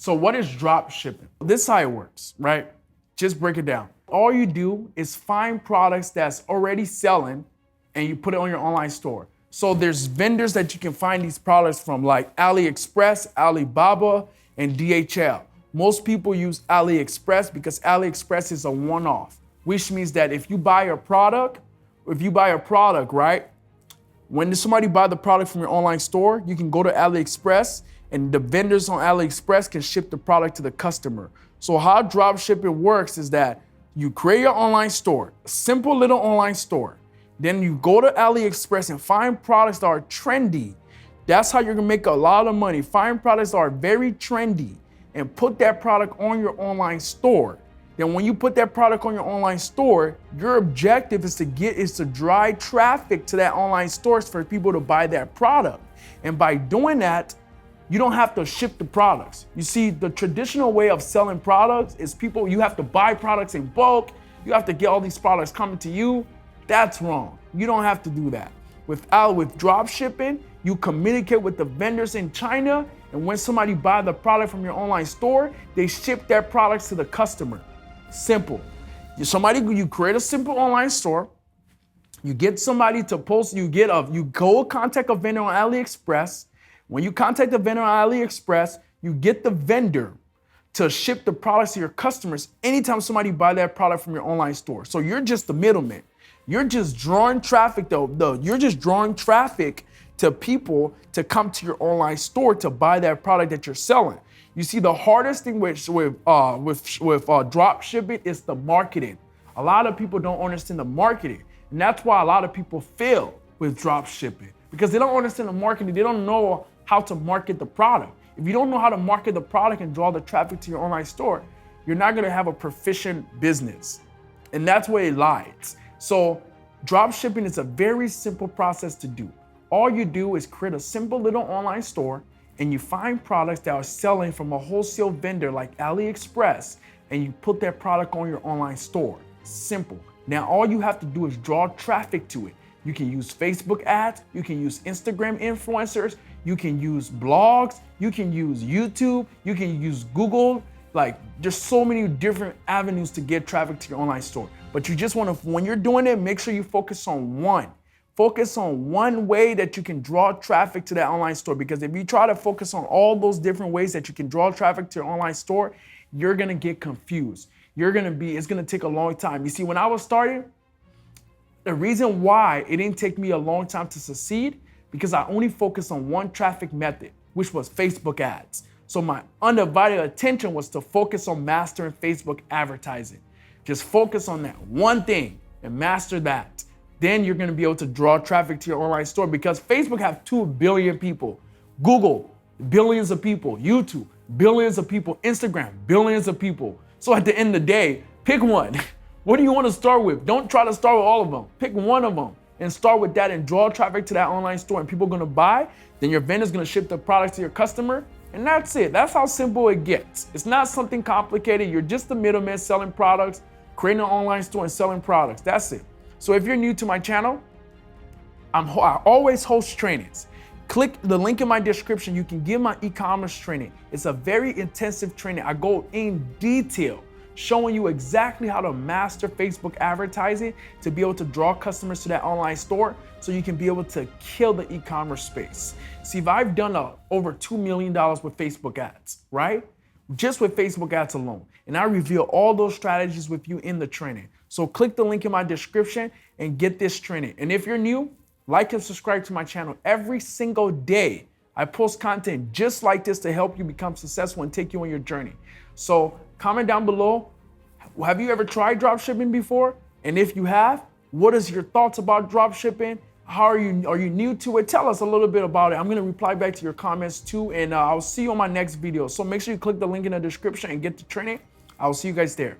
So what is drop shipping? This is how it works, right? Just break it down. All you do is find products that's already selling and you put it on your online store. So there's vendors that you can find these products from, like AliExpress, Alibaba, and DHL. Most people use AliExpress because AliExpress is a one-off, which means that if you buy a product, right? When somebody buy the product from your online store, you can go to AliExpress and the vendors on AliExpress can ship the product to the customer. So how drop shipping works is that you create your online store, a simple little online store. Then you go to AliExpress and find products that are trendy. That's how you're gonna make a lot of money. Find products that are very trendy and put that product on your online store. Then when you put that product on your online store, your objective is to drive traffic to that online store for people to buy that product. And by doing that, you don't have to ship the products. You see, the traditional way of selling products is you have to buy products in bulk. You have to get all these products coming to you. That's wrong. You don't have to do that. With drop shipping, you communicate with the vendors in China, and when somebody buys the product from your online store, they ship their products to the customer. Simple. You create a simple online store. You get somebody to post. You go contact a vendor on AliExpress. When you contact the vendor on AliExpress, you get the vendor to ship the products to your customers anytime somebody buy that product from your online store. So you're just the middleman. You're just drawing traffic You're just drawing traffic to people to come to your online store to buy that product that you're selling. You see, the hardest thing with drop shipping is the marketing. A lot of people don't understand the marketing, and that's why a lot of people fail with drop shipping, because they don't understand the marketing. They don't know how to market the product. If you don't know how to market the product and draw the traffic to your online store, you're not gonna have a proficient business. And that's where it lies. So drop shipping is a very simple process to do. All you do is create a simple little online store and you find products that are selling from a wholesale vendor like AliExpress, and you put that product on your online store. Simple. Now all you have to do is draw traffic to it. You can use Facebook ads, you can use Instagram influencers, you can use blogs, you can use YouTube, you can use Google. Like, there's so many different avenues to get traffic to your online store. But you just want to, when you're doing it, make sure you focus on one. Focus on one way that you can draw traffic to that online store. Because if you try to focus on all those different ways that you can draw traffic to your online store, you're gonna get confused. It's gonna take a long time. You see, when I was starting, the reason why it didn't take me a long time to succeed, because I only focused on one traffic method, which was Facebook ads. So my undivided attention was to focus on mastering Facebook advertising. Just focus on that one thing and master that. Then you're gonna be able to draw traffic to your online store, because Facebook have 2 billion people. Google, billions of people. YouTube, billions of people. Instagram, billions of people. So at the end of the day, pick one. What do you want to start with? Don't try to start with all of them. Pick one of them and start with that and draw traffic to that online store, and people are gonna buy. Then your vendor's gonna ship the products to your customer, and that's it. That's how simple it gets. It's not something complicated. You're just the middleman selling products, creating an online store and selling products. That's it. So if you're new to my channel, I always host trainings. Click the link in my description. You can get my e-commerce training. It's a very intensive training. I go in detail, showing you exactly how to master Facebook advertising to be able to draw customers to that online store so you can be able to kill the e-commerce space. See, if I've done over $2 million with Facebook ads, right? Just with Facebook ads alone. And I reveal all those strategies with you in the training. So click the link in my description and get this training. And if you're new, like and subscribe to my channel. Every single day, I post content just like this to help you become successful and take you on your journey. So comment down below, have you ever tried dropshipping before? And if you have, what is your thoughts about dropshipping? How are you new to it? Tell us a little bit about it. I'm gonna reply back to your comments too, and I'll see you on my next video. So make sure you click the link in the description and get the training. I'll see you guys there.